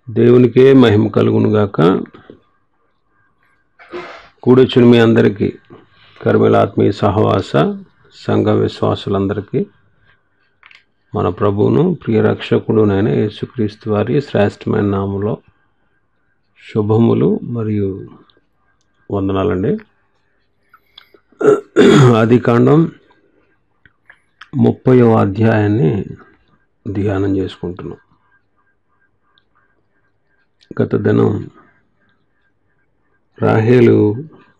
దేవునికే మహిమ కలుగును గాక. కూడొచ్చిన మీ అందరికీ, కర్మల ఆత్మీయ సహవాస సంఘ విశ్వాసులందరికీ మన ప్రభువును ప్రియ రక్షకుడునైన యేసుక్రీస్తు వారి శ్రేష్టమైన నామములో శుభములు మరియు వందనాలండి. ఆదికాండం 30వ అధ్యాయాన్ని ధ్యానం చేసుకుంటున్నాం. గత దినం రాహేలు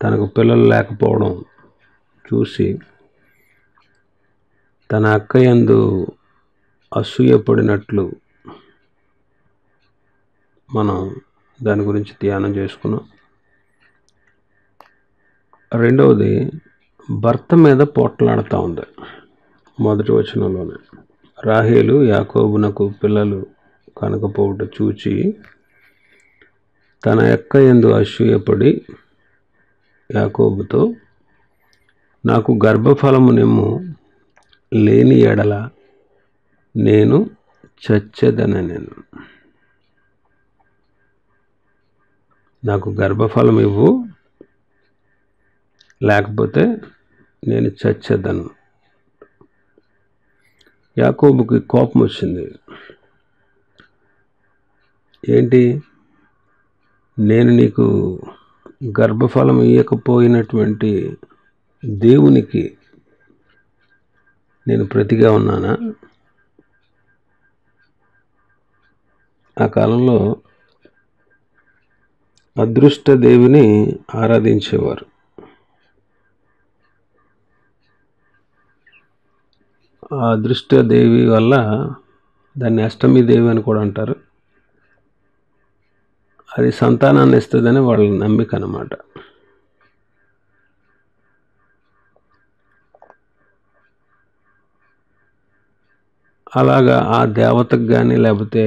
తనకు పిల్లలు లేకపోవడం చూసి తన అక్కయందు అసూయపడినట్లు మనం దాని గురించి ధ్యానం చేసుకున్నాం. రెండవది, భర్త మీద పోట్లాడుతూ ఉంది. మొదటి వచనంలోనే రాహేలు యాకోబునకు పిల్లలు కనకపోవుట చూచి తన అక్కయందు అసూయపడి యాకోబుతో, నాకు గర్భఫలము నిమ్ము, లేని ఎడల నేను చచ్చెదనెను. నాకు గర్భఫలం ఇవ్వు, లేకపోతే నేను చచ్చెదను. యాకోబుకి కోపం వచ్చింది. ఏంటి, నేను నీకు గర్భఫలం ఇవ్వకపోయినటువంటి దేవునికి నేను ప్రతిగా ఉన్నానా? ఆ కాలంలో అదృష్ట దేవిని ఆరాధించేవారు. ఆ అదృష్ట దేవి వల్ల దాన్ని అష్టమి దేవి అని కూడా అంటారు. అది సంతానాన్ని ఇస్తుందని వాళ్ళ నమ్మిక అన్నమాట. అలాగా ఆ దేవతకు కానీ లేకపోతే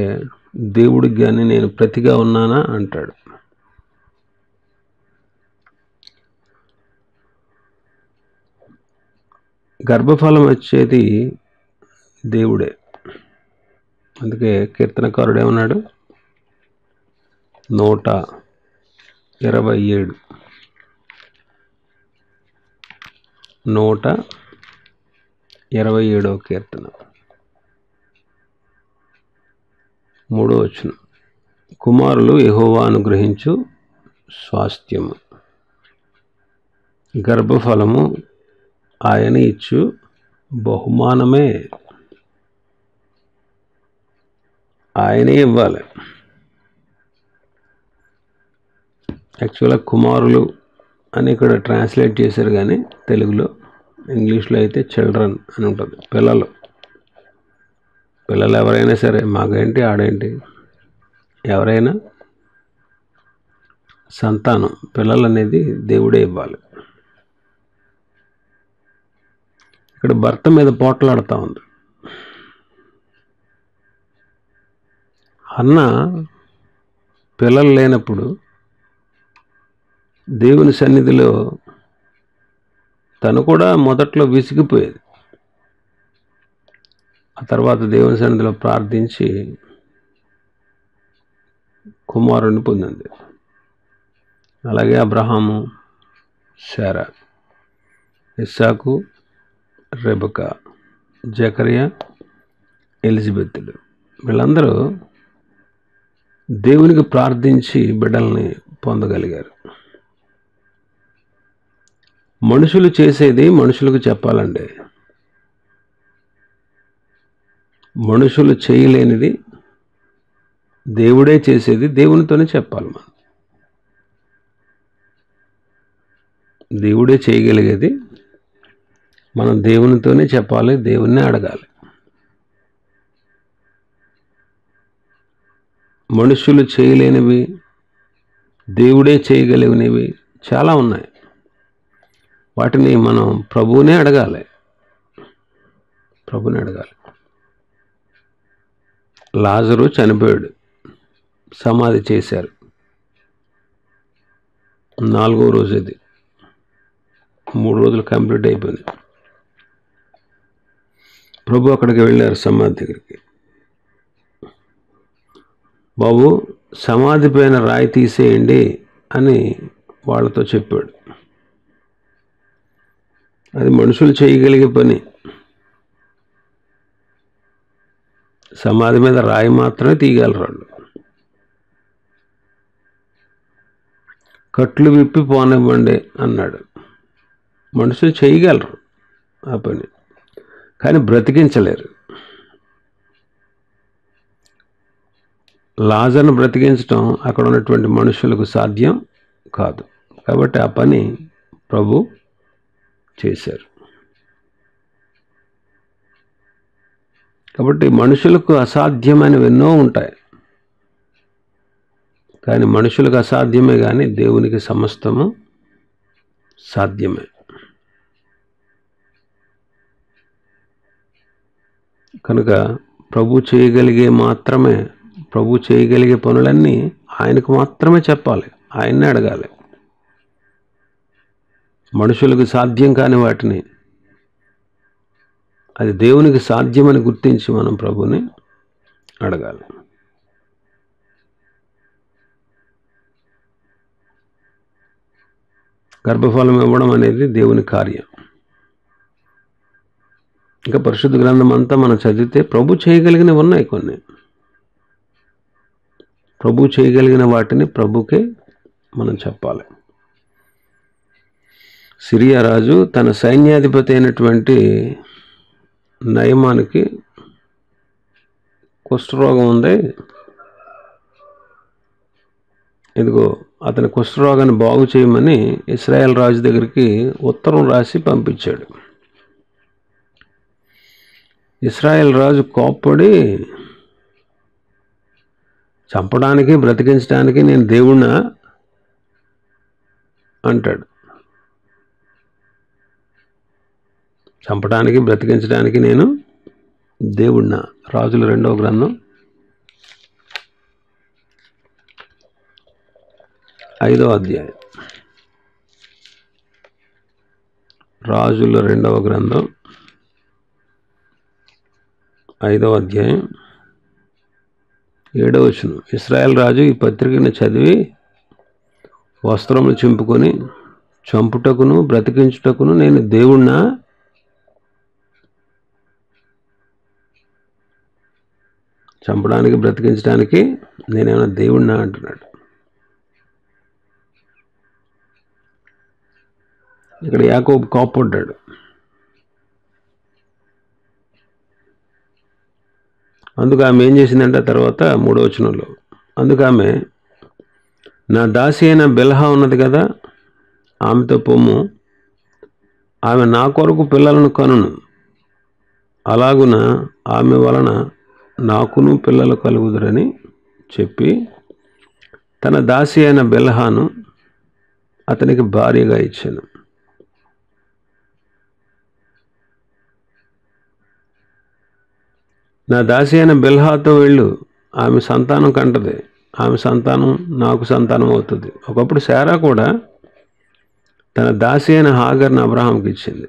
దేవుడికి కానీ నేను ప్రతిగా ఉన్నానా అంటాడు. గర్భఫలం వచ్చేది దేవుడే. అందుకే కీర్తనకారుడు ఏమన్నాడు, 127వ కీర్తన 3వ వచనం, కుమారులు యెహోవా అనుగ్రహించు స్వాస్థ్యము, గర్భఫలము ఆయన ఇచ్చు బహుమానమే. ఆయనే ఇవ్వాలి. యాక్చువల్గా కుమారులు అని ఇక్కడ ట్రాన్స్లేట్ చేశారు, కానీ తెలుగులో ఇంగ్లీష్లో అయితే చిల్డ్రన్ అని ఉంటుంది. పిల్లలు ఎవరైనా సరే, మగేంటి ఆడేంటి, ఎవరైనా సంతానం, పిల్లలు అనేది దేవుడే ఇవ్వాలి. ఇక్కడ భర్త మీద పోట్లాడుతూ ఉంది. అన్న పిల్లలు లేనప్పుడు దేవుని సన్నిధిలో తను కూడా మొదట్లో విసిగిపోయేది. ఆ తర్వాత దేవుని సన్నిధిలో ప్రార్థించి కుమారుని పొందింది. అలాగే అబ్రహాము, శారా, ఇస్సాకు, రెబెకా, జకరియా, ఎలిజబెత్తులు, వీళ్ళందరూ దేవునికి ప్రార్థించి బిడ్డల్ని పొందగలిగారు. మనుషులు చేసేది మనుషులకు చెప్పాలండి. మనుషులు చేయలేనిది దేవుడే చేసేది దేవునితోనే చెప్పాలి. మనం దేవుడే చేయగలిగేది మనం దేవునితోనే చెప్పాలి, దేవుణ్ణే అడగాలి. మనుషులు చేయలేనివి దేవుడే చేయగలిగినవి చాలా ఉన్నాయి. వాటిని మనం ప్రభువునే అడగాలి. లాజరు చనిపోయాడు, సమాధి చేశారు. 4వ రోజు ఇది, 3 రోజులు కంప్లీట్ అయిపోయింది. ప్రభు అక్కడికి వెళ్ళారు, సమాధి దగ్గరికి. బాబు సమాధి పైన రాయి తీసేయండి అని వాళ్ళతో చెప్పాడు. అది మనుషులు చేయగలిగే పని. సమాధి మీద రాయి మాత్రమే తీయగలరు వాళ్ళు. కట్లు విప్పి పోనివ్వండి అన్నాడు. మనుషులు చేయగలరు ఆ పని, కానీ బ్రతికించలేరు. లాజర్ను బ్రతికించడం అక్కడ ఉన్నటువంటి మనుషులకు సాధ్యం కాదు. కాబట్టి ఆ పని ప్రభు చేశారు. కాబట్టి మనుషులకు అసాధ్యమైనవి ఎన్నో ఉంటాయి, కానీ మనుషులకు అసాధ్యమే, కానీ దేవునికి సమస్తము సాధ్యమే. కనుక ప్రభు చేయగలిగే పనులన్నీ ఆయనకు మాత్రమే చెప్పాలి, ఆయన్నే అడగాలి. మనుషులకు సాధ్యం కాని వాటిని అది దేవునికి సాధ్యమని గుర్తించి మనం ప్రభుని అడగాలి. గర్భఫలం ఇవ్వడం అనేది దేవుని కార్యం. ఇంకా పరిశుద్ధ గ్రంథం అంతా మనం చదివితే ప్రభు చేయగలిగినవి ఉన్నాయి. కొన్ని ప్రభు చేయగలిగిన వాటిని ప్రభుకే మనం చెప్పాలి. సిరియా రాజు తన సైన్యాధిపతి అయినటువంటి నయమానికి కుష్ఠరోగం ఉంది, ఇదిగో అతని కుష్ఠరోగాన్ని బాగు చేయమని ఇశ్రాయేల్ రాజు దగ్గరికి ఉత్తరం రాసి పంపించాడు. ఇశ్రాయేల్ రాజు కోప్పడి, చంపడానికి బ్రతికించడానికి నేను దేవుణ్ణా అంటాడు. చంపడానికి బ్రతికించడానికి నేను దేవుణ్ణా. రాజుల 2వ గ్రంథం 5వ అధ్యాయం. రాజుల 2వ గ్రంథం 5వ అధ్యాయం 7వ వచనం. ఇశ్రాయేల్ రాజు ఈ పత్రికను చదివి వస్త్రములు చింపుకొని, చంపుటకును బ్రతికించుటకును నేను దేవుణ్ణా, చంపడానికి బ్రతికించడానికి నేనేమైనా దేవుణ్ణా అంటున్నాడు. ఇక్కడ యాకోబు కోప్పడ్డాడు. అందుకు ఆమె ఏం చేసిందంటే తర్వాత 3వ వచనంలో, అందుకు ఆమె, నా దాసి అయిన బిల్హా ఉన్నది కదా, ఆమెతో పొమ్ము, ఆమె నా కొరకు పిల్లలను కనును, అలాగున ఆమె వలన నాకును పిల్లలు కలుగుదురని చెప్పి తన దాసి అయిన బిల్హాను అతనికి భార్యగా ఇచ్చాను. నా దాసి అయిన బిల్హాతో వెళ్ళు, ఆమె సంతానం కంటది, ఆమె సంతానం నాకు సంతానం అవుతుంది. ఒకప్పుడు శారా కూడా తన దాసి అయిన హాగర్ని అబ్రహాంకి ఇచ్చింది.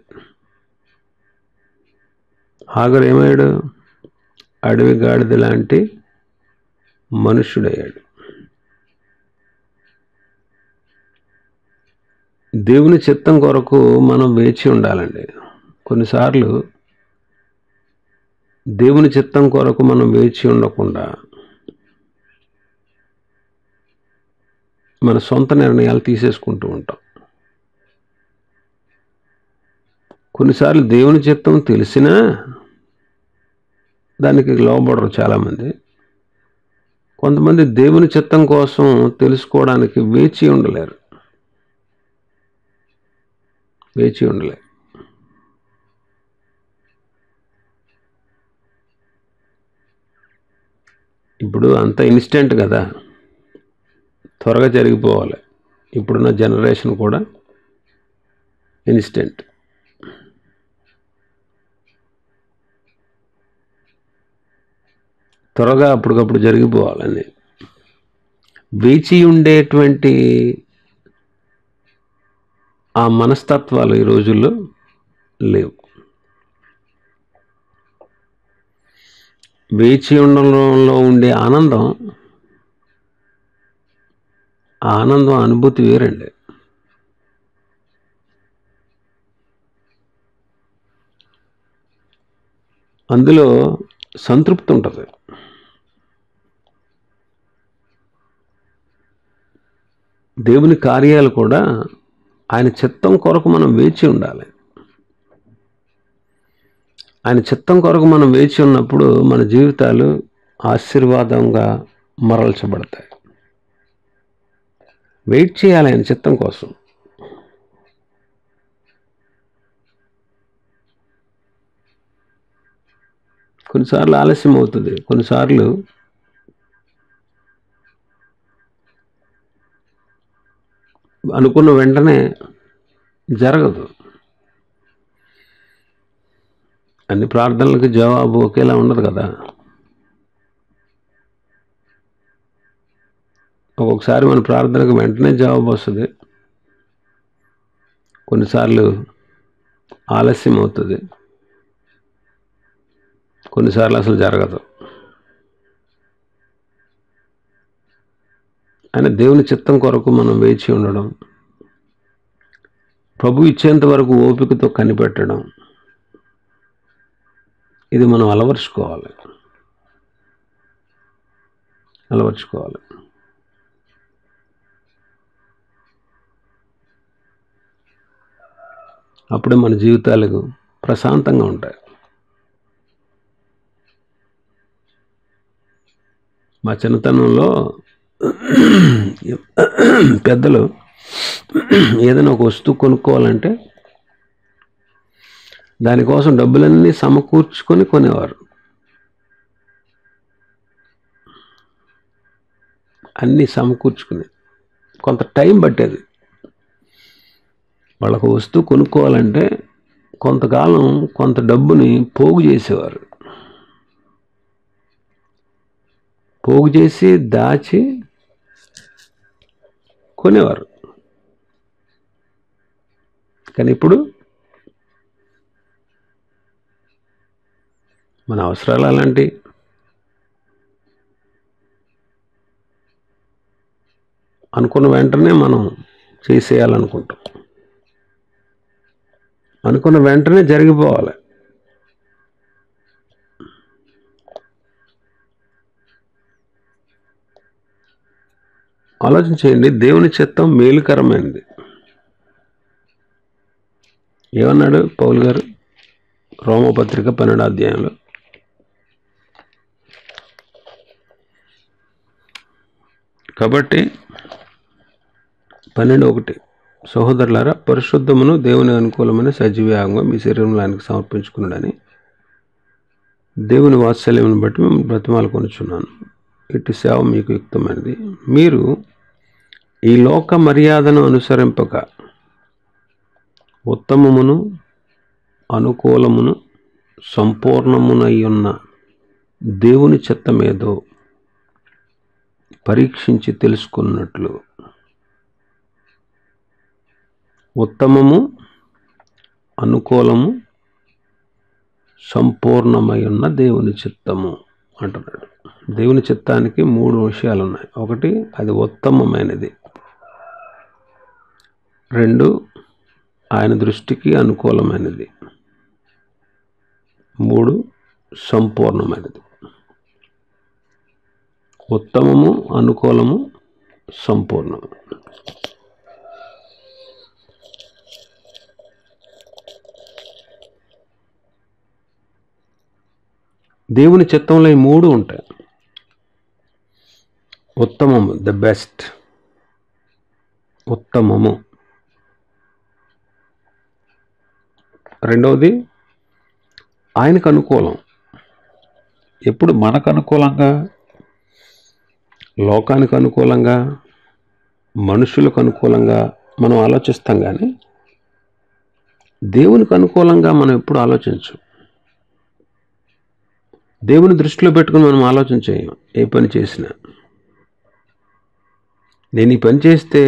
హాగర్ ఏమయ్యాడు? అడవి గాడిద లాంటి మనుష్యుడయ్యాడు. దేవుని చిత్తం కొరకు మనం వేచి ఉండాలండి. కొన్నిసార్లు దేవుని చిత్తం కొరకు మనం వేచి ఉండకుండా మన సొంత నిర్ణయాలు తీసేసుకుంటూ ఉంటాం. కొన్నిసార్లు దేవుని చిత్తం తెలిసినా దానికి లోబడరు చాలామంది. కొంతమంది దేవుని చిత్తం కోసం తెలుసుకోవడానికి వేచి ఉండలేరు. ఇప్పుడు అంత ఇన్స్టెంట్ కదా, త్వరగా జరిగిపోవాలి. ఇప్పుడున్న జనరేషన్ కూడా ఇన్స్టెంట్. త్వరగా అప్పటికప్పుడు జరిగిపోవాలని వేచి ఉండేటువంటి ఆ మనస్తత్వాలు ఈ రోజుల్లో లేవు. వేచి ఉండడంలో ఉండే ఆనందం ఆ ఆనందం అనుభూతి వేరండి. అందులో సంతృప్తి ఉంటుంది. దేవుని కార్యాలు కూడా ఆయన చిత్తం కొరకు మనం వేచి ఉండాలి. ఆయన చిత్తం కొరకు మనం వేచి ఉన్నప్పుడు మన జీవితాలు ఆశీర్వాదంగా మరల్చబడతాయి. వెయిట్ చేయాలి ఆయన చిత్తం కోసం. కొన్నిసార్లు ఆలస్యం అవుతుంది, కొన్నిసార్లు అనుకున్న వెంటనే జరగదు. అన్ని ప్రార్థనలకు జవాబు ఒకేలా ఉండదు కదా. ఒక్కొక్కసారి మన ప్రార్థనకు వెంటనే జవాబు వస్తుంది, కొన్నిసార్లు ఆలస్యం అవుతుంది, కొన్నిసార్లు అసలు జరగదు. ఆయన దేవుని చిత్తం కొరకు మనం వేచి ఉండడం, ప్రభు ఇచ్చేంత వరకు ఓపికతో కనిపెట్టడం, ఇది మనం అలవర్చుకోవాలి. అప్పుడే మన జీవితాలకు ప్రశాంతంగా ఉంటాయి. మా చిన్నతనంలో పెద్దలు ఏదైనా ఒక వస్తువు కొనుక్కోవాలంటే దానికోసం డబ్బులన్నీ సమకూర్చుకొని కొనేవారు. అన్నీ సమకూర్చుకుని కొంత టైం పట్టేది. వాళ్ళకు వస్తువు కొనుక్కోవాలంటే కొంతకాలం కొంత డబ్బుని పోగు చేసేవారు. పోగు చేసి దాచి కొనేవారు. కానీ ఇప్పుడు మన అవసరాలు అలాంటి, అనుకున్న వెంటనే మనం చేసేయాలనుకుంటాం, అనుకున్న వెంటనే జరిగిపోవాలి. ఆలోచన చేయండి, దేవుని చిత్తం మేలుకరమైనది. ఏమన్నాడు పౌలు గారు రోమపత్రిక 12వ అధ్యాయంలో? కాబట్టి 12:1, సహోదరులారా, పరిశుద్ధమును దేవుని అనుకూలమైన సజీవయాగంగా మీ శరీరంలో ఆయనకు సమర్పించుకున్నాడని దేవుని వాత్సల్యమును బట్టి మేము బ్రతిమాలుకొనుచున్నాను. ఇటు సేవ మీకు యుక్తమైనది. మీరు ఈ లోక మర్యాదను అనుసరింపక ఉత్తమమును అనుకూలమును సంపూర్ణమునయ్యున్న దేవుని చిత్తమేదో పరీక్షించి తెలుసుకున్నట్లు. ఉత్తమము, అనుకూలము, సంపూర్ణమై ఉన్న దేవుని చిత్తము అంటున్నాడు. దేవుని చిత్తానికి 3 విషయాలు ఉన్నాయి. 1, అది ఉత్తమమైనది. 2, ఆయన దృష్టికి అనుకూలమైనది. 3, సంపూర్ణమైనది. ఉత్తమము, అనుకూలము, సంపూర్ణము. దేవుని చిత్తంలో ఈ 3 ఉంటాయి. ఉత్తమము, ద బెస్ట్, ఉత్తమము. రెండవది ఆయనకు అనుకూలం. ఎప్పుడు మనకు అనుకూలంగా, లోకానికి అనుకూలంగా, మనుషులకు అనుకూలంగా మనం ఆలోచిస్తాం, కానీ దేవునికి అనుకూలంగా మనం ఎప్పుడు ఆలోచించం. దేవుని దృష్టిలో పెట్టుకుని మనం ఆలోచన చేయం. ఏ పని చేసినా నేను ఈ పని చేస్తే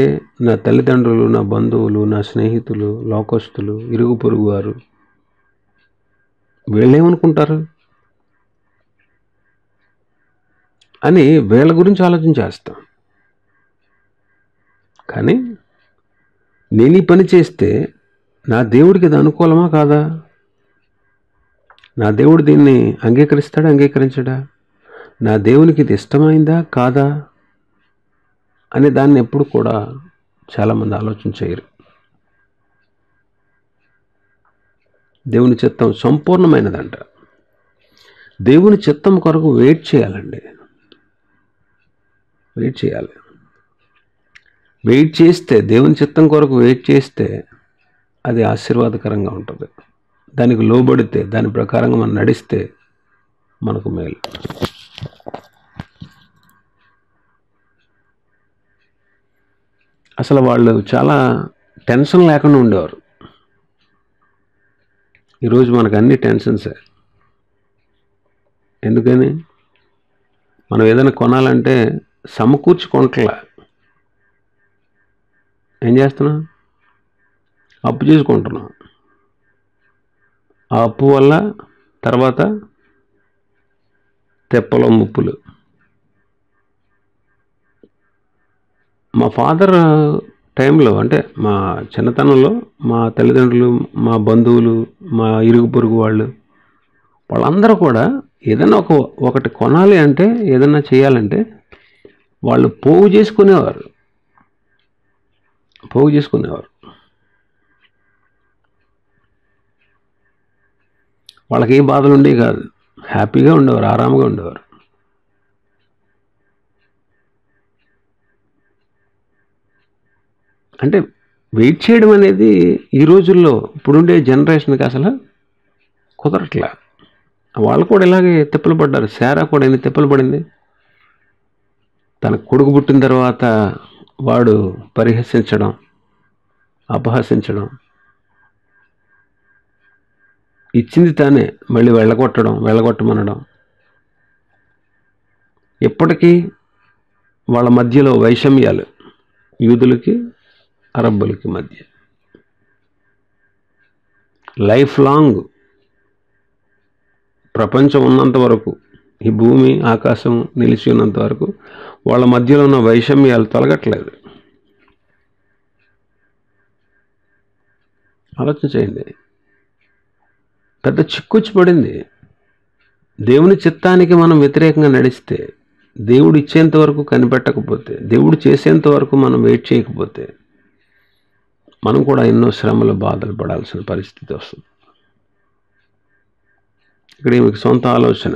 నా తల్లిదండ్రులు, నా బంధువులు, నా స్నేహితులు, లోకస్తులు, ఇరుగు పొరుగు వారు వీళ్ళేమనుకుంటారు అని వీళ్ళ గురించి ఆలోచన చేస్తాం. కానీ నేను ఈ పని చేస్తే నా దేవుడికి ఇది అనుకూలమా కాదా? నా దేవుడు దీన్ని అంగీకరిస్తాడా అంగీకరించడా? నా దేవునికి ఇది ఇష్టమైందా కాదా అనే దాన్ని ఎప్పుడు కూడా చాలామంది ఆలోచన చేయరు. దేవుని చిత్తం సంపూర్ణమైనదంట. దేవుని చిత్తం కొరకు వెయిట్ చేయాలండి. వెయిట్ చేయాలి. వెయిట్ చేస్తే, దేవుని చిత్తం కొరకు వెయిట్ చేస్తే అది ఆశీర్వాదకరంగా ఉంటుంది. దానికి లోబడితే, దాని ప్రకారంగా మనం నడిస్తే మనకు మేలు. అసలు వాళ్ళు చాలా టెన్షన్ లేకుండా ఉండేవారు. ఈరోజు మనకు అన్ని టెన్షన్సే. ఎందుకని? మనం ఏదైనా కొనాలంటే సమకూర్చుకుంటలా. ఏం చేస్తున్నాం? అప్పు చేసుకుంటున్నాం. ఆ అప్పు వల్ల తర్వాత తెప్పలో ముప్పులు. మా ఫాదర్ టైంలో, అంటే మా చిన్నతనంలో, మా తల్లిదండ్రులు, మా బంధువులు, మా ఇరుగు పొరుగు వాళ్ళందరూ కూడా ఏదైనా ఒకటి కొనాలి అంటే, ఏదైనా చేయాలంటే వాళ్ళు పోగు చేసుకునేవారు. వాళ్ళకి ఏ బాధలు ఉండేవి కాదు. హ్యాపీగా ఉండేవారు, ఆరాముగా ఉండేవారు. అంటే వెయిట్ చేయడం అనేది ఈ రోజుల్లో ఇప్పుడుండే జనరేషన్కి అసలు కుదరట్లా. వాళ్ళు కూడా ఇలాగే తిప్పలు పడ్డారు. శారా కూడా ఎన్ని తిప్పలు పడింది. తన కొడుకు పుట్టిన తర్వాత వాడు పరిహసించడం, అపహసించడం, ఇచ్చింది తానే మళ్ళీ వెళ్ళగొట్టమనడం. ఇప్పటికీ వాళ్ళ మధ్యలో వైషమ్యాలు, యూదులకి అరబ్బులకి మధ్య. లైఫ్ లాంగ్, ప్రపంచం ఉన్నంత వరకు, ఈ భూమి ఆకాశం నిలిచి ఉన్నంత వరకు వాళ్ళ మధ్యలో ఉన్న వైషమ్యాలు తొలగట్లేదు. ఆలోచన చేయండి. పెద్ద చిక్కుచ్చి పడింది. దేవుని చిత్తానికి మనం వ్యతిరేకంగా నడిస్తే, దేవుడు ఇచ్చేంత వరకు కనిపెట్టకపోతే, దేవుడు చేసేంత వరకు మనం వెయిట్ చేయకపోతే మనం కూడా ఎన్నో శ్రమలు, బాధలు పడాల్సిన పరిస్థితి వస్తుంది. ఇక్కడ మీకు సొంత ఆలోచన.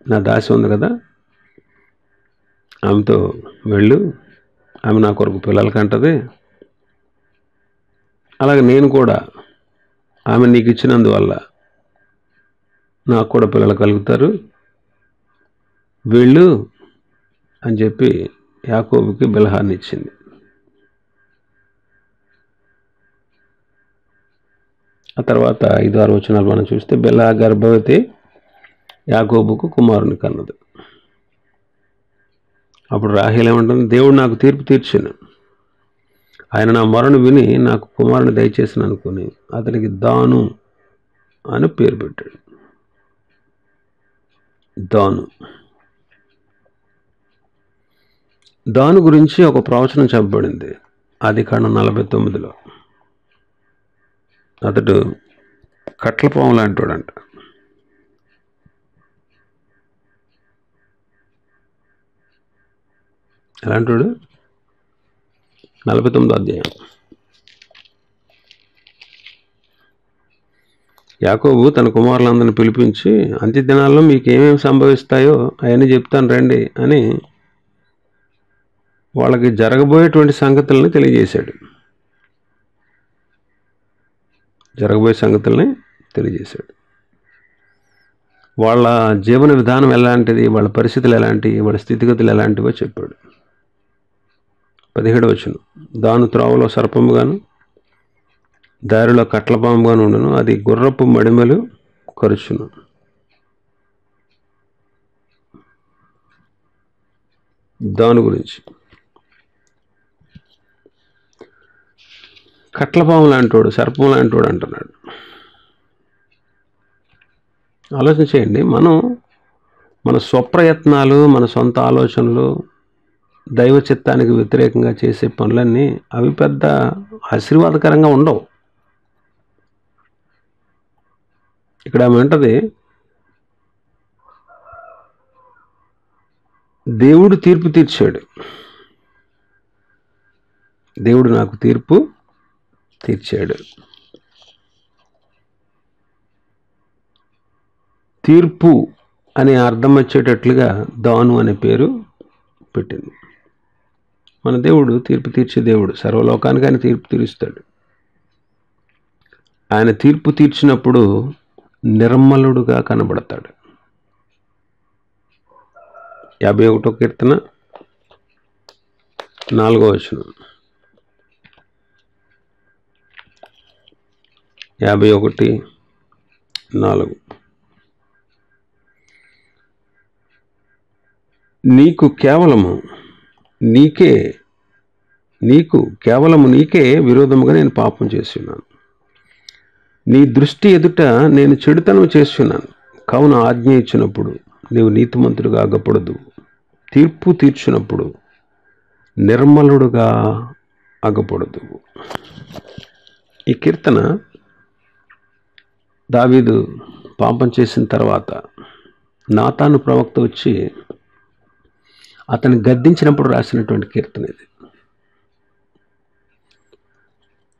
నా దాసి ఉంది కదా, ఆమెతో వెళ్ళు, ఆమె నా కొరకు పిల్లలు కంటది, అలాగే నేను కూడా ఆమె నీకు ఇచ్చినందువల్ల నాకు కూడా పిల్లలు కలుగుతారు, వెళ్ళు అని చెప్పి యాకోబుకి బిల్హాన్ని ఇచ్చింది. ఆ తర్వాత 5-6 వచనాలు మనం చూస్తే, బిల్హా గర్భవతి యాకోబుకు కుమారుని కన్నది. అప్పుడు రాహేల్ ఏమంటుంది? దేవుడు నాకు తీర్పు తీర్చాను, ఆయన నా మొరను విని నాకు కుమారుని దయచేసిన అనుకుని అతనికి దాను అని పేరు పెట్టాడు. దాను గురించి ఒక ప్రవచనం చెప్పబడింది ఆదికాండం 49లో. అతడు కట్లపాము లాంటివాడంట. ఎలాంటివాడు? 49వ అధ్యాయం. యాకోబు తన కుమారులందరిని పిలిపించి, అంత్య దినాల్లో మీకు ఏమేమి సంభవిస్తాయో అవన్నీ చెప్తాను రండి అని వాళ్ళకి జరగబోయేటువంటి సంగతులను తెలియజేశాడు. వాళ్ళ జీవన విధానం ఎలాంటిది, వాళ్ళ పరిస్థితులు ఎలాంటివి, వాళ్ళ స్థితిగతులు ఎలాంటివో చెప్పాడు. 17వ వచనం. దాను త్రోవలో సర్పముగాను, దారిలో కట్లపాముగాను ఉండను, అది గుర్రపు మడిమలు కరుచును. దాని గురించి కట్లపాము లాంటివాడు, సర్పం లాంటివాడు అంటున్నాడు. ఆలోచన చేయండి. మనం మన స్వప్రయత్నాలు, మన సొంత ఆలోచనలు దైవ చిత్తానికి వ్యతిరేకంగా చేసే పనులన్నీ అవి పెద్ద ఆశీర్వాదకరంగా ఉండవు. ఇక్కడ ఆమె అంటది, దేవుడు తీర్పు తీర్చాడు, దేవుడు నాకు తీర్పు తీర్చాడు. తీర్పు అనే అర్థం వచ్చేటట్లుగా దాను అనే పేరు పెట్టింది. మన దేవుడు తీర్పు తీర్చే దేవుడు, సర్వలోకానికి ఆయన తీర్పు తీరుస్తాడు. ఆయన తీర్పు తీర్చినప్పుడు నిర్మలుడుగా కనబడతాడు. 51వ కీర్తన 4వ వచనం. 51:4. నీకు కేవలము నీకే విరోధముగా నేను పాపం చేస్తున్నాను, నీ దృష్టి ఎదుట నేను చెడుతనం చేస్తున్నాను. కావున ఆజ్ఞ ఇచ్చినప్పుడు నీవు నీతిమంతుడుగా అగపడదు, తీర్పు తీర్చినప్పుడు నిర్మలుడుగా అగపడదు. ఈ కీర్తన దావీదు పాపం చేసిన తర్వాత నాతాను ప్రవక్త వచ్చి అతన్ని గద్దించినప్పుడు రాసినటువంటి కీర్తన ఇది.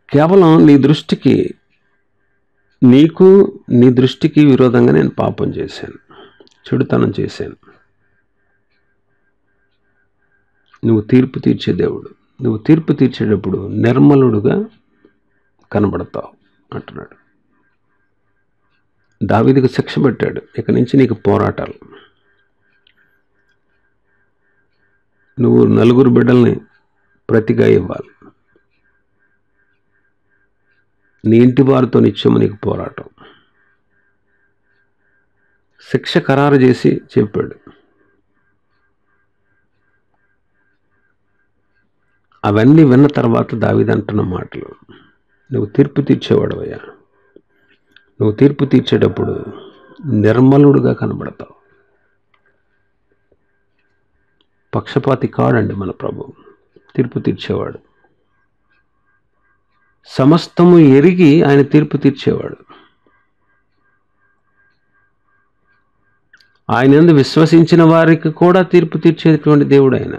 కేవలం నీ దృష్టికి విరోధంగా నేను పాపం చేశాను, చెడుతనం చేశాను. నువ్వు తీర్పు తీర్చే దేవుడు, నువ్వు తీర్పు తీర్చేటప్పుడు నిర్మలుడుగా కనబడతావు అంటున్నాడు. దావీదుకు శిక్ష పెట్టాడు, ఇక నుంచి నీకు పోరాటాలు. నువ్వు 4 బిడ్డల్ని ప్రతిగా ఇవ్వాలి, నీ ఇంటి వారితో నిత్యము నీకు పోరాటం. శిక్ష ఖరారు చేసి చెప్పాడు. అవన్నీ విన్న తర్వాత దావీదు అంటున్న మాటలు, నువ్వు తీర్పు తీర్చేవాడవయ్యా, నువ్వు తీర్పు తీర్చేటప్పుడు నిర్మలుడుగా కనబడతావు. పక్షపాతి కాడండి మన ప్రభు, తీర్పు తీర్చేవాడు. సమస్తము ఎరిగి ఆయన తీర్పు తీర్చేవాడు. ఆయన యందు విశ్వసించిన వారికి కూడా తీర్పు తీర్చేటువంటి దేవుడు ఆయన.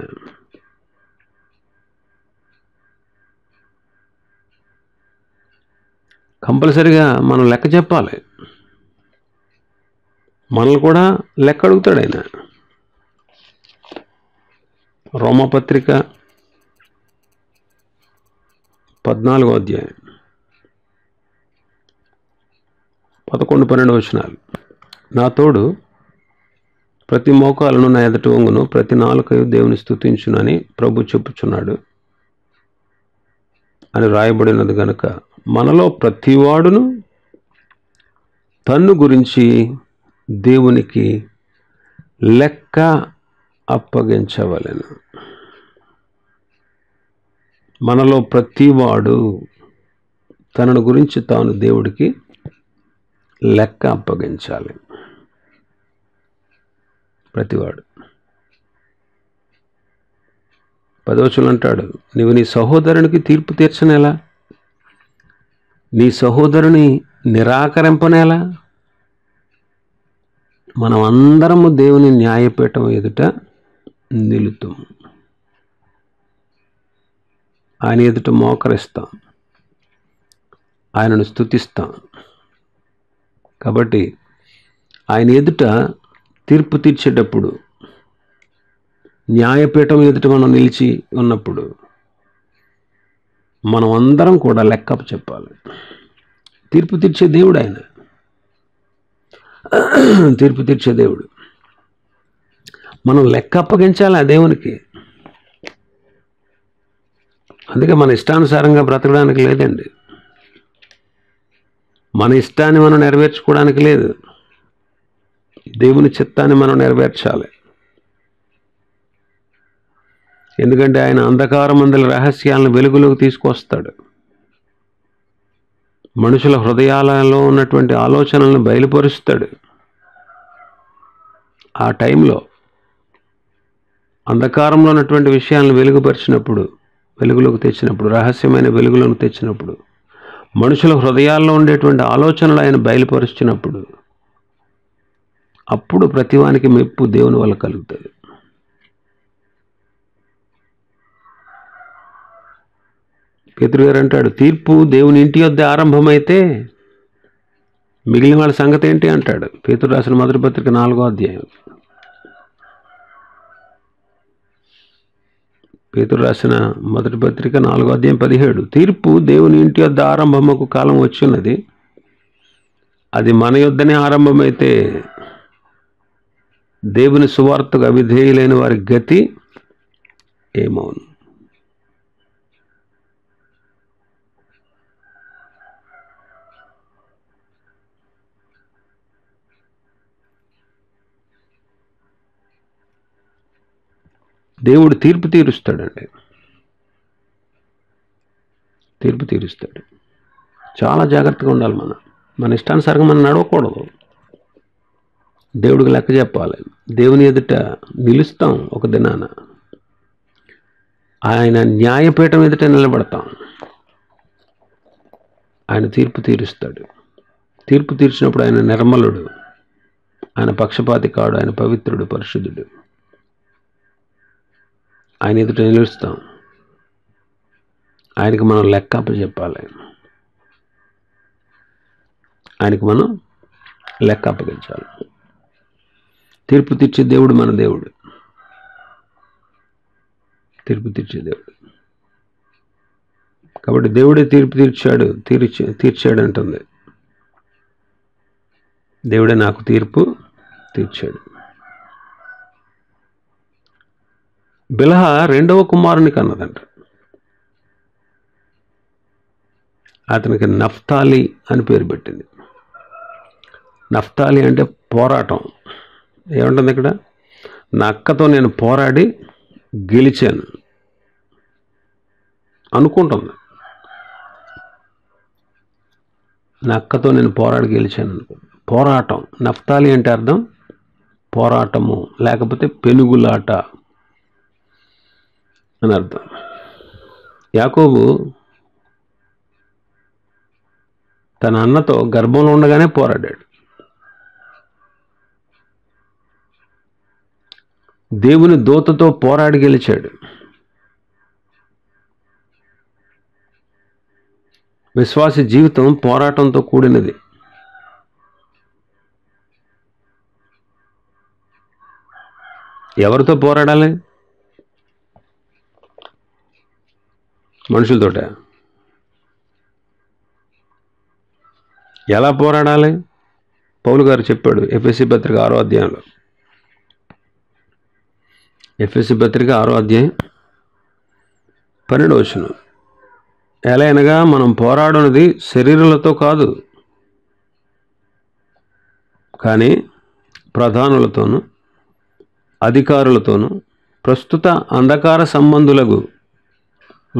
కంపల్సరిగా మనం లెక్క చెప్పాలి, మనల్ని కూడా లెక్క అడుగుతాడు ఆయన. రోమపత్రిక 14వ అధ్యాయం 11-12 వచనాలు. నా తోడు ప్రతి మోకాలను నా ఎదుట వంగును, ప్రతి నాలుకయు దేవుని స్తుతించునని ప్రభు చెప్పుచున్నాడు అని రాయబడినది గనుక మనలో ప్రతివాడును తన్ను గురించి దేవునికి లెక్క అప్పగించవలెను. మనలో ప్రతివాడు తనను గురించి తాను దేవుడికి లెక్క అప్పగించాలి. ప్రతివాడు. 10వ వచనం అంటాడు, నీవు నీ సహోదరునికి తీర్పు తీర్చనేలా, నీ సహోదరుని నిరాకరింపనేలా. మనం అందరము దేవుని న్యాయపీఠం ఎదుట నిలుతాము, ఆయన ఎదుట మోకరిస్తాం, ఆయనను స్తుతిస్తాం. కాబట్టి ఆయన ఎదుట తీర్పు తీర్చేటప్పుడు, న్యాయపీఠం ఎదుట మనం నిలిచి ఉన్నప్పుడు మనం అందరం కూడా లెక్క చెప్పాలి. తీర్పు తీర్చే దేవుడు ఆయన, తీర్పు తీర్చే దేవుడు. మనం లెక్క అప్పగించాలి ఆ దేవునికి. అందుకే మన ఇష్టానుసారంగా బ్రతకడానికి లేదండి, మన ఇష్టాన్ని మనం నెరవేర్చుకోవడానికి లేదు. దేవుని చిత్తాన్ని మనం నెరవేర్చాలి. ఎందుకంటే ఆయన అంధకారమందలి రహస్యాలను వెలుగులోకి తీసుకొస్తాడు. మనుషుల హృదయాలలో ఉన్నటువంటి ఆలోచనలను బయలుపరుస్తాడు. ఆ టైంలో అంధకారంలో ఉన్నటువంటి విషయాలను వెలుగుపరిచినప్పుడు, వెలుగులోకి తెచ్చినప్పుడు, రహస్యమైన వెలుగులోకి తెచ్చినప్పుడు, మనుషుల హృదయాల్లో ఉండేటువంటి ఆలోచనలు ఆయన బయలుపరుచినప్పుడు, అప్పుడు ప్రతివానికి మెప్పు దేవుని వల్ల కలుగుతుంది. పేతురు గారు అంటాడు, తీర్పు దేవుని ఇంటి వద్ద ఆరంభమైతే మిగిలిన వాళ్ళ సంగతి ఏంటి అంటాడు. పేతురు రాసిన మొదటి పత్రిక 4వ అధ్యాయం. పేతురు రాసిన మొదటి పత్రిక 4వ అధ్యాయం 17. తీర్పు దేవుని ఇంటి వద్ద ఆరంభముకు కాలం వచ్చిన్నది, అది మన యొద్దనే ఆరంభమైతే దేవుని సువార్తకు అవిధేయులైన వారి గతి ఏమవును? దేవుడు తీర్పు తీరుస్తాడండి. తీర్పు తీరుస్తాడు. చాలా జాగ్రత్తగా ఉండాలి. మన ఇష్టానుసారంగా మనం నడవకూడదు. దేవుడికి లెక్క చెప్పాలి. దేవుని ఎదుట నిలుస్తాం. ఒక దినాన ఆయన న్యాయపీఠం ఎదుట నిలబడతాం. ఆయన తీర్పు తీరుస్తాడు. తీర్పు తీర్చినప్పుడు ఆయన నిర్మలుడు, ఆయన పక్షపాతి కాడు, ఆయన పవిత్రుడు, పరిశుద్ధుడు. ఆయన ఎదుట నిలుస్తాం. ఆయనకి మనం లెక్క అప్పచెప్పాలి. ఆయనకి మనం లెక్క అప్పగించాలి. తీర్పు తీర్చే దేవుడు మన దేవుడు. తీర్పు తీర్చే దేవుడు. కాబట్టి దేవుడే తీర్పు తీర్చాడు అంటుంది. దేవుడే నాకు తీర్పు తీర్చాడు. బిల్హ రెండవ కుమారుని కన్నదంట. అతనికి నఫ్తాలి అని పేరు పెట్టింది. నఫ్తాలి అంటే పోరాటం. ఏమంటుంది ఇక్కడ? నా అక్కతో నేను పోరాడి గెలిచాను అనుకుంటుంది. నా అక్కతో నేను పోరాడి గెలిచాను అనుకుంటుంది. పోరాటం. నఫ్తాలి అంటే అర్థం పోరాటము, లేకపోతే పెనుగులాట అని అర్థం. యాకోబు తన అన్నతో గర్భంలో ఉండగానే పోరాడాడు. దేవుని దూతతో పోరాడి గెలిచాడు. విశ్వాసి జీవితం పోరాటంతో కూడినది. ఎవరితో పోరాడాలి? మనుషులతోట. ఎలా పోరాడాలి? పౌలు గారు చెప్పాడు ఎఫెసీ పత్రిక 6వ అధ్యాయంలో. ఎఫెసీ పత్రిక 6వ అధ్యాయం 12వ వచనం. ఎలా అనగా మనం పోరాడునది శరీరులతో కాదు, కానీ ప్రధానులతోనూ అధికారులతోనూ ప్రస్తుత అంధకార సంబంధులకు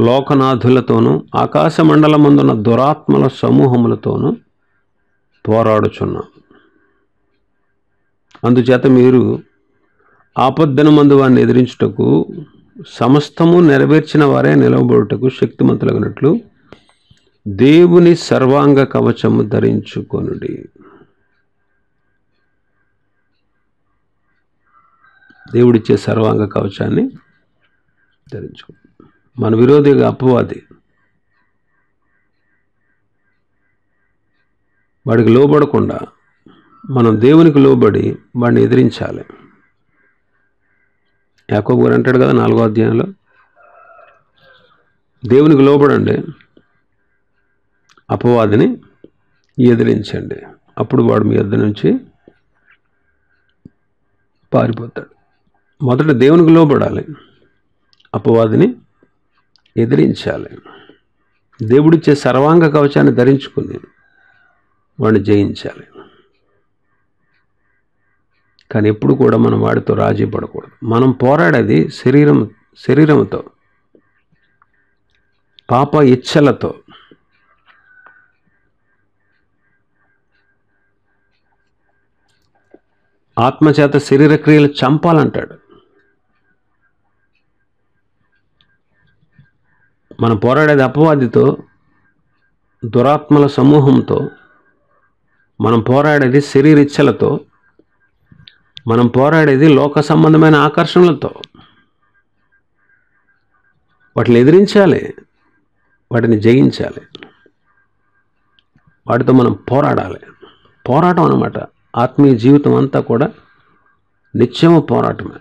లోకనాథులతోనూ ఆకాశ మండలమందున్న దురాత్మల సమూహములతోనూ పోరాడుచున్నాం. అందుచేత మీరు ఆపద్దనమందు వారిని ఎదిరించుటకు సమస్తము నెరవేర్చిన వారే నిలవబడుటకు శక్తిమంతులగినట్లు దేవుని సర్వాంగ కవచము ధరించుకొనుడి. దేవుడిచ్చే సర్వాంగ కవచాన్ని ధరించుకో. మన విరోధిగా అపవాది, వాడికి లోబడకుండా మనం దేవునికి లోబడి వాడిని ఎదిరించాలి. యాకోబు గారు అంటాడు కదా 4వ అధ్యాయంలో, దేవునికి లోబడండి, అపవాదిని ఎదిరించండి, అప్పుడు వాడు మీ యొద్ద నుంచి పారిపోతాడు. మొదట దేవునికి లోబడాలి, అపవాదిని ఎదిరించాలి. దేవుడిచ్చే సర్వాంగ కవచాన్ని ధరించుకుని వాడిని జయించాలి. కానీ ఎప్పుడు కూడా మనం వాడితో రాజీ పడకూడదు. మనం పోరాడేది శరీరంతో, పాప ఇచ్చలతో. ఆత్మచేత శరీర క్రియలు చంపాలంటాడు. మనం పోరాడేది అపవాదితో, దురాత్మల సమూహంతో, మనం పోరాడేది శరీరిచ్చలతో, మనం పోరాడేది లోక సంబంధమైన ఆకర్షణలతో. వాటిని ఎదిరించాలి, వాటిని జయించాలి, వాటితో మనం పోరాడాలి. పోరాటం అన్నమాట. ఆత్మీయ జీవితం అంతా కూడా నిత్యము పోరాటమే.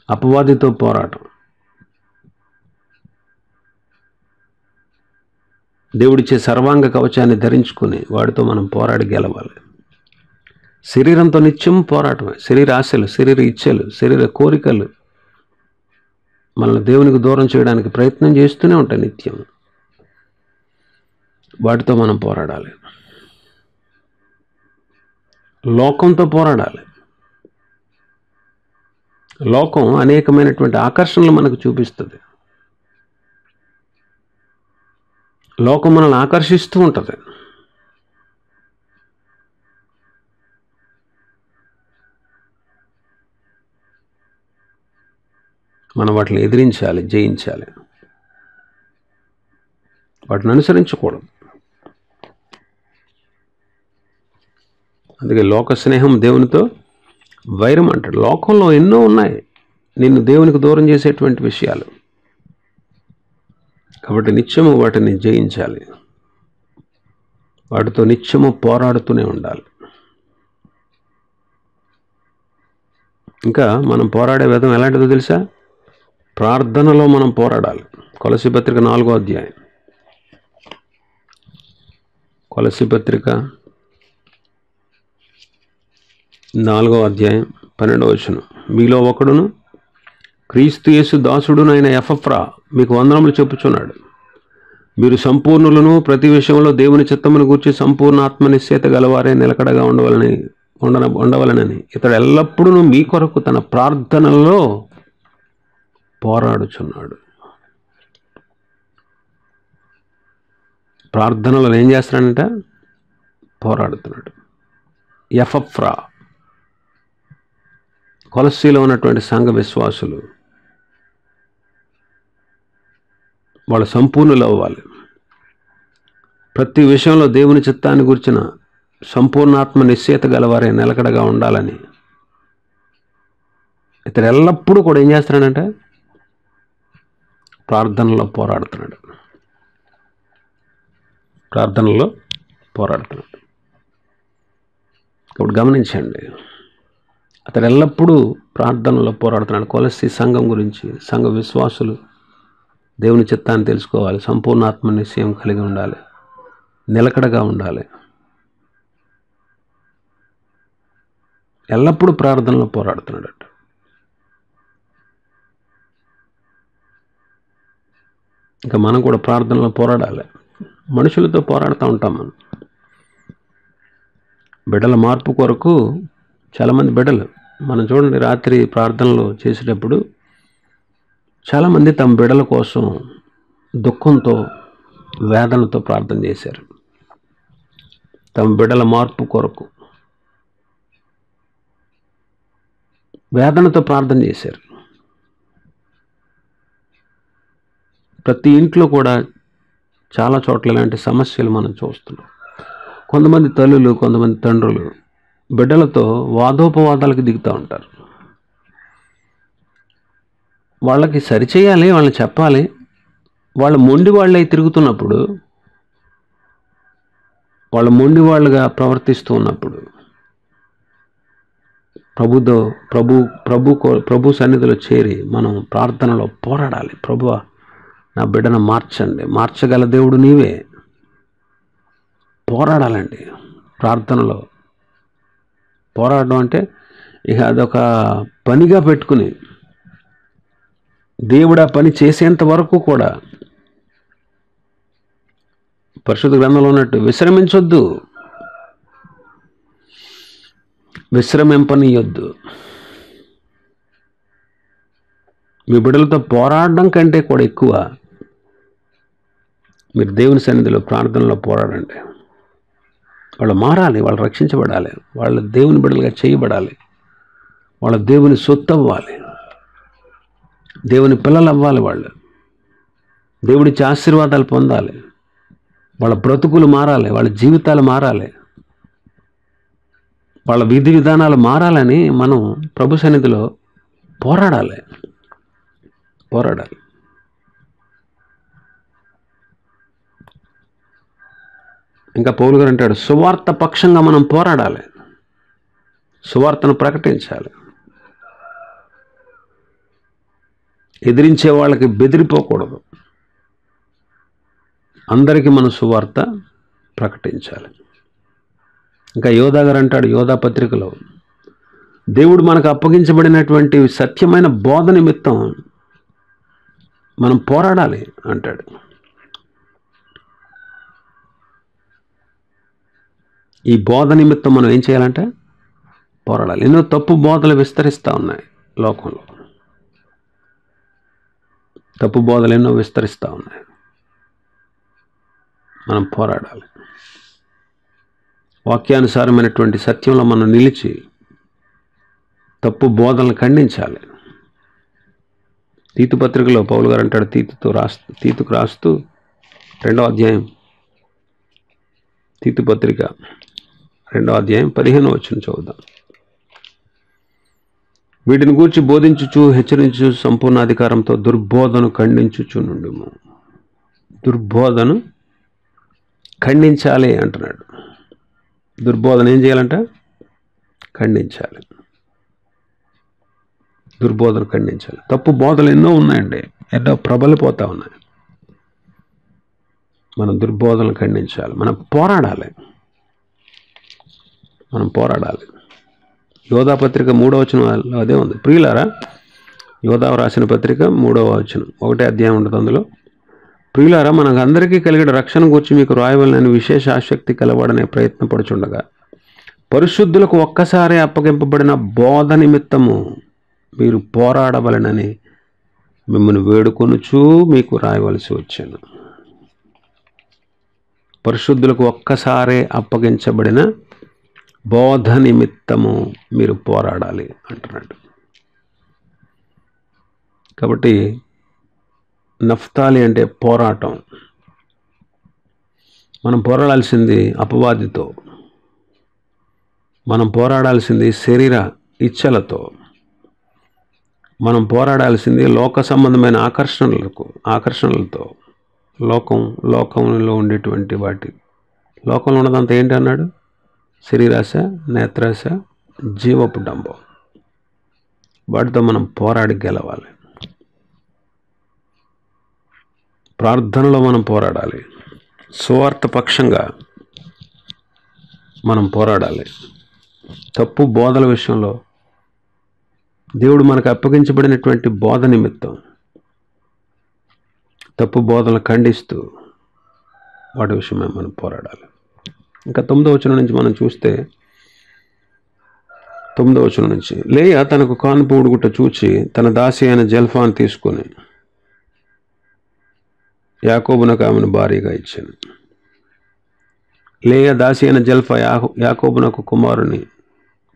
అపవాదితో పోరాటం, దేవుడిచ్చే సర్వాంగ కవచాన్ని ధరించుకుని వాడితో మనం పోరాడి గెలవాలి. శరీరంతో నిత్యం పోరాటమే. శరీర ఆశలు, శరీర ఇచ్ఛలు, శరీర కోరికలు మనల్ని దేవునికి దూరం చేయడానికి ప్రయత్నం చేస్తూనే ఉంటాయి నిత్యం. వాటితో మనం పోరాడాలి. లోకంతో పోరాడాలి. లోకం అనేకమైనటువంటి ఆకర్షణలు మనకు చూపిస్తుంది. లోకం మనల్ని ఆకర్షిస్తూ ఉంటుంది. మనం వాటిని ఎదిరించాలి, జయించాలి. వాటిని అనుసరించకూడదు. అందుకే లోక స్నేహం దేవునితో వైరం అంటాడు. లోకంలో ఎన్నో ఉన్నాయి నిన్ను దేవునికి దూరం చేసేటువంటి విషయాలు. కాబట్టి నిత్యము వాటిని జయించాలి, వాటితో నిత్యము పోరాడుతూనే ఉండాలి. ఇంకా మనం పోరాడే విధం ఎలాంటిదో తెలుసా? ప్రార్థనలో మనం పోరాడాలి. కొలస్సీ పత్రిక 4వ అధ్యాయం. కొలస్సీ పత్రిక 4వ అధ్యాయం 12వ వచనం. మీలో ఒకడును క్రీస్తు యేసు దాసుడునైన ఎపఫ్రా మీకు వందనములు చెప్పుచున్నాడు. మీరు సంపూర్ణులను, ప్రతి విషయంలో దేవుని చిత్తమును గూర్చి సంపూర్ణ ఆత్మనిశ్చయత గలవారే నిలకడగా ఉండవలనని ఇతడు ఎల్లప్పుడూ మీ కొరకు తన ప్రార్థనలో పోరాడుచున్నాడు. ప్రార్థనలో ఏం చేస్తాడంట? పోరాడుతున్నాడు. ఎపఫ్రా. కొలస్సీలో ఉన్నటువంటి సంఘ విశ్వాసులు వాళ్ళు సంపూర్ణులు అవ్వాలి. ప్రతి విషయంలో దేవుని చిత్తాన్ని గురించిన సంపూర్ణాత్మ నిశ్చయత గలవారే నిలకడగా ఉండాలని ఇతడు ఎల్లప్పుడూ కూడా ఏం చేస్తున్నాడంటే ప్రార్థనలో పోరాడుతున్నాడు. ప్రార్థనలో పోరాడుతున్నాడు. కాబట్టి గమనించండి, అతడు ఎల్లప్పుడూ ప్రార్థనలో పోరాడుతున్నాడు. కొలస్సీ సంఘం గురించి, సంఘ విశ్వాసులు దేవుని చిత్తాన్ని తెలుసుకోవాలి, సంపూర్ణాత్మ నిశ్చయం కలిగి ఉండాలి, నిలకడగా ఉండాలి. ఎల్లప్పుడూ ప్రార్థనలో పోరాడుతున్నాడట. ఇంకా మనం కూడా ప్రార్థనలో పోరాడాలి. మనుషులతో పోరాడుతూ ఉంటాం. బిడ్డల మార్పు కొరకు చాలామంది బిడ్డలు మనం చూడండి, రాత్రి ప్రార్థనలు చేసేటప్పుడు చాలామంది తమ బిడ్డల కోసం దుఃఖంతో, వేదనతో ప్రార్థన చేశారు. తమ బిడ్డల మార్పు కొరకు వేదనతో ప్రార్థన చేశారు. ప్రతి ఇంట్లో కూడా చాలా చోట్ల ఇలాంటి సమస్యలు మనం చూస్తున్నాం. కొంతమంది తల్లులు, కొంతమంది తండ్రులు బిడ్డలతో వాదోపవాదాలకు దిగుతూ ఉంటారు. వాళ్ళకి సరిచేయాలి, వాళ్ళని చెప్పాలి. వాళ్ళు మొండి వాళ్ళై తిరుగుతున్నప్పుడు, వాళ్ళు మొండి వాళ్ళుగా ప్రవర్తిస్తూ ఉన్నప్పుడు ప్రభు సన్నిధిలో చేరి మనం ప్రార్థనలో పోరాడాలి. ప్రభువా, నా బిడ్డను మార్చండి, మార్చగల దేవుడు నీవే. పోరాడాలండి ప్రార్థనలో. పోరాడడం అంటే ఇక అదొక పనిగా పెట్టుకుని దేవుడు ఆ పని చేసేంత వరకు కూడా పరిశుద్ధ గ్రంథంలో ఉన్నట్టు విశ్రమించొద్దు, విశ్రమింపనీయొద్దు. మీ బిడ్డలతో పోరాడడం కంటే కూడా ఎక్కువ మీరు దేవుని సన్నిధిలో ప్రార్థనలో పోరాడండి. వాళ్ళు మారాలి, వాళ్ళు రక్షించబడాలి, వాళ్ళు దేవుని బిడ్డలుగా చేయబడాలి, వాళ్ళ దేవుని సొత్తు అవ్వాలి, దేవుని పిల్లలు అవ్వాలి. వాళ్ళు దేవుడిచ్చే ఆశీర్వాదాలు పొందాలి, వాళ్ళ బ్రతుకులు మారాలి, వాళ్ళ జీవితాలు మారాలి, వాళ్ళ విధి విధానాలు మారాలని మనం ప్రభు సన్నిధిలో పోరాడాలి. ఇంకా పౌలు గారు అంటాడు, సువార్త పక్షంగా మనం పోరాడాలి, సువార్తను ప్రకటించాలి. ఎదిరించే వాళ్ళకి బెదిరిపోకూడదు, అందరికీ మనం సువార్త ప్రకటించాలి. ఇంకా యోధా గారు అంటాడు యోధా పత్రికలో, దేవుడు మనకు అప్పగించబడినటువంటి సత్యమైన బోధ నిమిత్తం మనం పోరాడాలి అంటాడు. ఈ బోధ నిమిత్తం మనం ఏం చేయాలంటే పోరాడాలి. ఎన్నో తప్పు బోధలు విస్తరిస్తూ ఉన్నాయి లోకంలో, తప్పు బోధలు ఎన్నో విస్తరిస్తూ ఉన్నాయి. మనం పోరాడాలి, వాక్యానుసారమైనటువంటి సత్యంలో మనం నిలిచి తప్పు బోధనలు ఖండించాలి. తీతు పత్రికలో పౌలు గారు అంటాడు, తీతుకు రాస్తూ 2వ అధ్యాయం, తీతు పత్రిక 2వ అధ్యాయం 15వ వచనం చదువుదాం. వీటిని గూర్చి బోధించుచు హెచ్చరించు సంపూర్ణ అధికారంతో దుర్బోధను ఖండించుచు నుండుము. దుర్బోధను ఖండించాలి అంటున్నాడు. దుర్బోధన ఏం చేయాలంట? ఖండించాలి. దుర్బోధన ఖండించాలి. తప్పు బోధలు ఎన్నో ఉన్నాయండి, ఎన్నో ప్రబలిపోతూ ఉన్నాయి. మనం దుర్బోధనలు ఖండించాలి, మనం పోరాడాలి. యోధా పత్రిక 3వ వచనంలో అదే ఉంది. ప్రియులారా, యోధా రాసిన పత్రిక 3వ వచనం, 1వ అధ్యాయం ఉంటుంది అందులో. ప్రియులారా, మనకు అందరికీ కలిగిన రక్షణ గురించి మీకు రాయవలనని విశేష ఆసక్తి కలవాడనే ప్రయత్నపడుచుండగా పరిశుద్ధులకు ఒక్కసారి అప్పగింపబడిన బోధ నిమిత్తము మీరు పోరాడవలనని మిమ్మల్ని వేడుకొనుచూ మీకు రాయవలసి వచ్చాను. పరిశుద్ధులకు ఒక్కసారే అప్పగించబడిన బోధ నిమిత్తము మీరు పోరాడాలి అంటున్నాడు. కాబట్టి నఫ్తాలి అంటే పోరాటం. మనం పోరాడాల్సింది అపవాదితో, మనం పోరాడాల్సింది శరీర ఇచ్చలతో, మనం పోరాడాల్సింది లోక సంబంధమైన ఆకర్షణలతో, లోకంలో ఉండేటువంటి వాటి, లోకంలో ఉన్నదంతా ఏంటి అన్నాడు? శరీరాశ, నేత్రాశ, జీవపు డంబం. వాటితో మనం పోరాడి గెలవాలి. ప్రార్థనలో మనం పోరాడాలి, సువార్త పక్షంగా మనం పోరాడాలి. తప్పు బోధల విషయంలో దేవుడు మనకు అప్పగించబడినటువంటి బోధ నిమిత్తం తప్పు బోధనలు ఖండిస్తూ వాటి విషయమే మనం పోరాడాలి. ఇంకా 9వ వచనం నుంచి మనం చూస్తే, 9వ వచనం నుంచి, లేయా తనకు కానుపు ఉడుగుట చూచి తన దాసి అయిన జల్ఫాను తీసుకొని యాకోబునకు ఆమెను భార్యగా ఇచ్చాను. లేయా దాసి అయిన జల్ఫా యాకోబునకు కుమారుని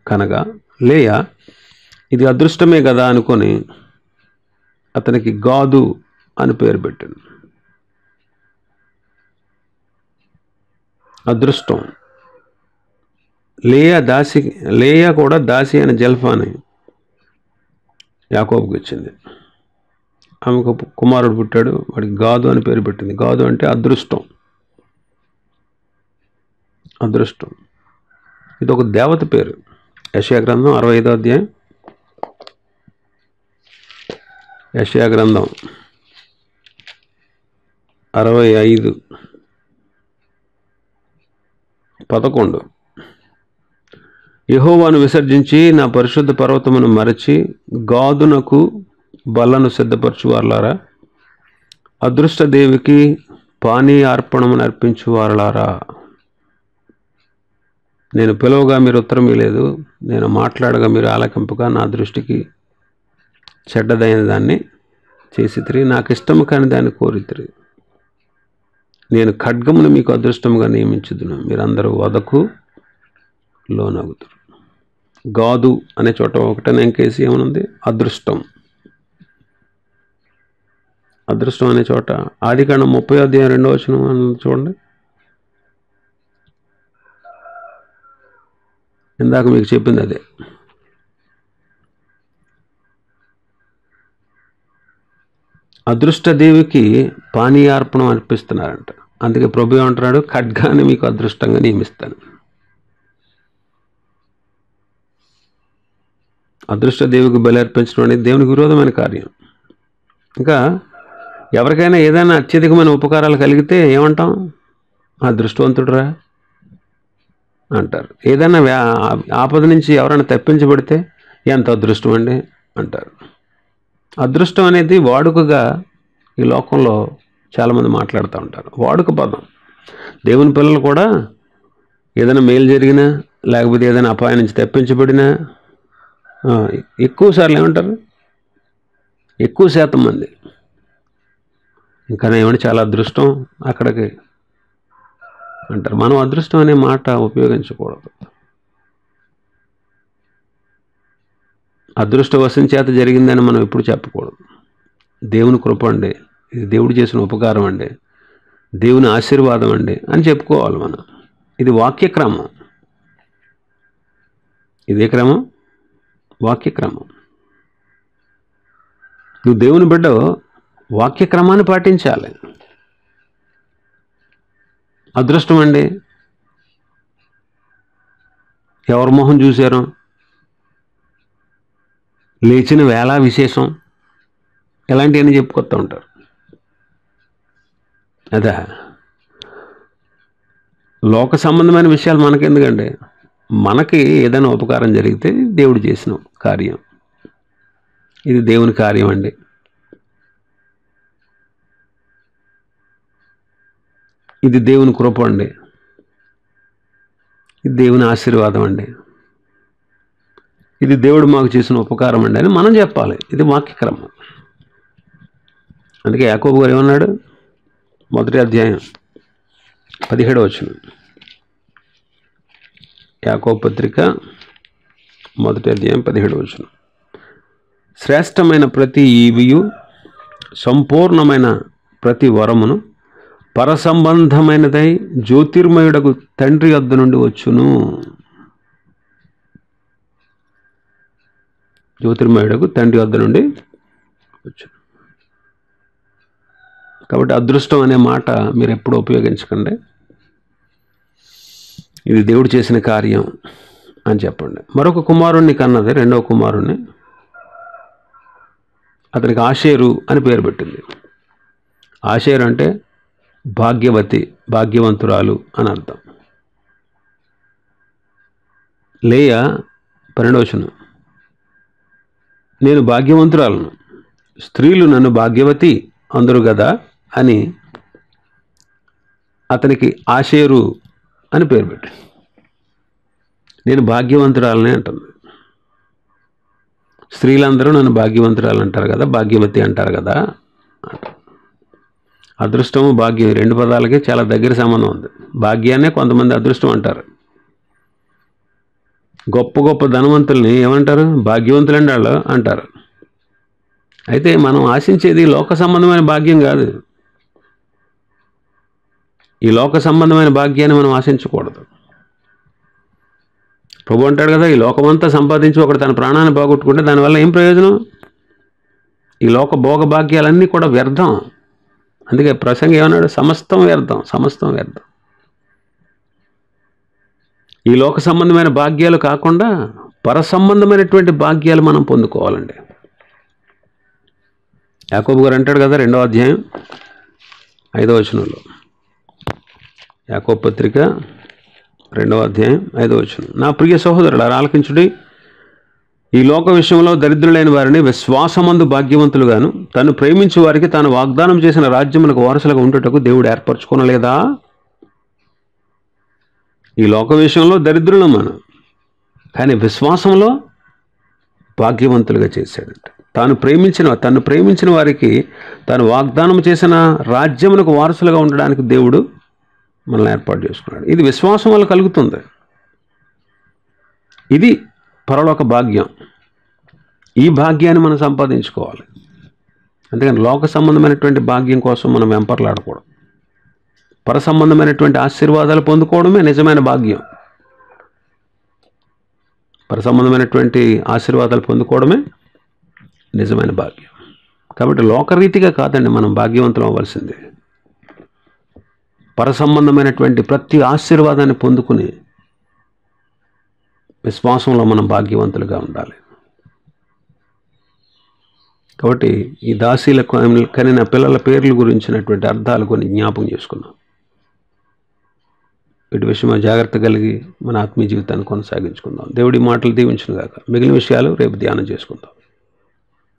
కనగా లేయా ఇది అదృష్టమే కదా అనుకొని అతనికి గాదు అని పేరు పెట్టాను. అదృష్టం. లేయా కూడా దాసి అయిన జల్ఫాని యాకోబుకి ఇచ్చింది. ఆమెకు కుమారుడు పుట్టాడు, వాడికి గాదు అని పేరు పెట్టింది. గాదు అంటే అదృష్టం. ఇది ఒక దేవత పేరు. యెషయా గ్రంథం 65వ అధ్యాయం, యెషయా గ్రంథం 65:11 యెహోవాను విసర్జించి నా పరిశుద్ధ పర్వతమును మరచి గాదునకు బల్లను సిద్ధపరచువారులారా, అదృష్టదేవికి పానీయార్పణమును అర్పించువారులారా, నేను పిలవగా మీరు ఉత్తరం ఇవ్వలేదు, నేను మాట్లాడగా మీరు ఆలకింపగా నా దృష్టికి చెడ్డదైన దాన్ని చేసితిరి, నాకు ఇష్టము కాని దాన్ని కోరితిరి. నేను ఖడ్గమును మీకు అదృష్టముగా నియమించుదును, మీరందరూ వదకు లోనగుతారు. గాదు అనే చోట ఒకటనే ఇంకేసి ఏమనుంది? అదృష్టం. అదృష్టం అనే చోట ఆదికాండం 30:2 చూడండి. ఇందాక మీకు చెప్పింది అదే. అదృష్టదేవికి పానీయార్పణం అర్పిస్తున్నారంట. అందుకే ప్రభు ఏమంటున్నాడు, ఖడ్గాన్ని మీకు అదృష్టంగా నియమిస్తాను. అదృష్టదేవికి బలి అర్పించడం అనేది దేవునికి విరోధమైన కార్యం. ఇంకా ఎవరికైనా ఏదైనా అత్యధికమైన ఉపకారాలు కలిగితే ఏమంటాం, అదృష్టవంతుడురా అంటారు. ఏదైనా ఆపద నుంచి ఎవరైనా తప్పించబడితే ఎంత అదృష్టం అండి అంటారు. అదృష్టం అనేది వాడుకగా ఈ లోకంలో చాలామంది మాట్లాడుతూ ఉంటారు. వాడుక పదం. దేవుని పిల్లలు కూడా ఏదైనా మేలు జరిగినా లేకపోతే ఏదైనా అపాయం నుంచి తప్పించబడినా ఎక్కువ సార్లు ఏమంటారు, ఎక్కువ శాతం మంది ఇంకా ఏమంటే చాలా అదృష్టం అక్కడికి అంటారు. మనం అదృష్టం అనే మాట ఉపయోగించకూడదు. అదృష్టవశం చేత జరిగిందని మనం ఎప్పుడు చెప్పకూడదు. దేవుని కృప అండి, ఇది దేవుడు చేసిన ఉపకారం అండి, దేవుని ఆశీర్వాదం అండి అని చెప్పుకోవాలి మనం. ఇది వాక్యక్రమం. ఇదే క్రమం, వాక్యక్రమం. నువ్వు దేవుని బిడ్డ వాక్యక్రమాన్ని పాటించాలి. అదృష్టం అండి, ఎవరి మొహం చూశారు, లేచిన వేళ విశేషం, ఇలాంటివన్నీ చెప్పుకొస్తూ ఉంటారు. అదా లోక సంబంధమైన విషయాలు మనకెందుకండి? మనకి ఏదైనా ఉపకారం జరిగితే దేవుడు చేసిన కార్యం, ఇది దేవుని కార్యం అండి. ఇది దేవుని కృప అండి, ఇది దేవుని ఆశీర్వాదం అండి, ఇది దేవుడు మాకు చేసిన ఉపకారం అండి అని మనం చెప్పాలి. ఇది వాక్యక్రమం. అందుకే యాకోబు గారు ఏమన్నాడు, 1:17 యాకోబు పత్రిక 1:17 శ్రేష్టమైన ప్రతి ఈవియు సంపూర్ణమైన ప్రతి వరమును పరసంబంధమైనదై జ్యోతిర్మయుడకు తండ్రి వద్ద నుండి వచ్చును. జ్యోతిర్మయుడకు తండ్రి వద్ద నుండి వచ్చును. కాబట్టి అదృష్టం అనే మాట మీరు ఎప్పుడు ఉపయోగించకండి. ఇది దేవుడు చేసిన కార్యం అని చెప్పండి. మరొక కుమారుణ్ణి కన్నది, రెండవ కుమారుణ్ణి. అతనికి ఆషేరు అని పేరు పెట్టింది. ఆషేరు అంటే భాగ్యవతి, భాగ్యవంతురాలు అని అర్థం. లేయా 12 నేను భాగ్యవంతురాలను, స్త్రీలు నన్ను భాగ్యవతి అందరు కదా అని అతనికి ఆషేరు అని పేరు పెట్టి, నేను భాగ్యవంతురాలని అంటుంది. స్త్రీలందరూ నన్ను భాగ్యవంతురాలు అంటారు కదా, భాగ్యవతి అంటారు కదా అంటారు. అదృష్టము భాగ్యం 2 పదాలకి చాలా దగ్గర సంబంధం ఉంది. భాగ్యాన్నే కొంతమంది అదృష్టం అంటారు. గొప్ప గొప్ప ధనవంతుల్ని ఏమంటారు, భాగ్యవంతులండి వాళ్ళు అంటారు. అయితే మనం ఆశించేది లోక సంబంధమైన భాగ్యం కాదు. ఈ లోక సంబంధమైన భాగ్యాన్ని మనం ఆశించకూడదు. ప్రభు అంటాడు కదా, ఈ లోకమంతా సంపాదించి ఒకడు తన ప్రాణాన్ని బాగొట్టుకుంటే దానివల్ల ఏం ప్రయోజనం? ఈ లోక భోగ భాగ్యాలన్నీ కూడా వ్యర్థం. అందుకే ప్రసంగి ఏమన్నాడు, సమస్తం వ్యర్థం, సమస్తం వ్యర్థం. ఈ లోక సంబంధమైన భాగ్యాలు కాకుండా పరసంబంధమైనటువంటి భాగ్యాలు మనం పొందుకోవాలండి. యాకోబు గారు అంటాడు కదా 2:5 యాకోబు పత్రిక 2:5 నా ప్రియ సహోదరుడు ఆలకించుడి, ఈ లోక విషయంలో దరిద్రులైన వారిని విశ్వాసమందు భాగ్యవంతులుగాను తను ప్రేమించే వారికి తాను వాగ్దానం చేసిన రాజ్యములకు వారసులుగా ఉండుటకు దేవుడు ఏర్పరచుకోనలేదా? ఈ లోక విషయంలో దరిద్రులం మనం, కానీ విశ్వాసంలో భాగ్యవంతులుగా చేశాడంట. తను ప్రేమించిన వారికి తాను వాగ్దానం చేసిన రాజ్యములకు వారసులుగా ఉండడానికి దేవుడు మనల్ని ఏర్పాటు చేసుకున్నాడు. ఇది విశ్వాసం వల్ల కలుగుతుంది. ఇది పరలోక భాగ్యం. ఈ భాగ్యాన్ని మనం సంపాదించుకోవాలి. అందుకని లోక సంబంధమైనటువంటి భాగ్యం కోసం మనం వెంపర్లాడకూడదు. పర సంబంధమైనటువంటి ఆశీర్వాదాలు పొందుకోవడమే నిజమైన భాగ్యం. పర సంబంధమైనటువంటి ఆశీర్వాదాలు పొందుకోవడమే నిజమైన భాగ్యం. కాబట్టి లోకరీతిగా కాదండి మనం భాగ్యవంతులం అవ్వాల్సిందే. పర సంబంధమైనటువంటి ప్రతి ఆశీర్వాదాన్ని పొందుకుని విశ్వాసంలో మనం భాగ్యవంతులుగా ఉండాలి. కాబట్టి ఈ దాసీలకు కనిన పిల్లల పేర్ల గురించినటువంటి అర్థాలు కొన్ని జ్ఞాపకం చేసుకున్నాం. వీటి విషయమై జాగ్రత్త కలిగి మన ఆత్మీయ జీవితాన్ని కొనసాగించుకుందాం. దేవుడి మాటలు దీవించును గాక. మిగిలిన విషయాలు రేపు ధ్యానం చేసుకుందాం.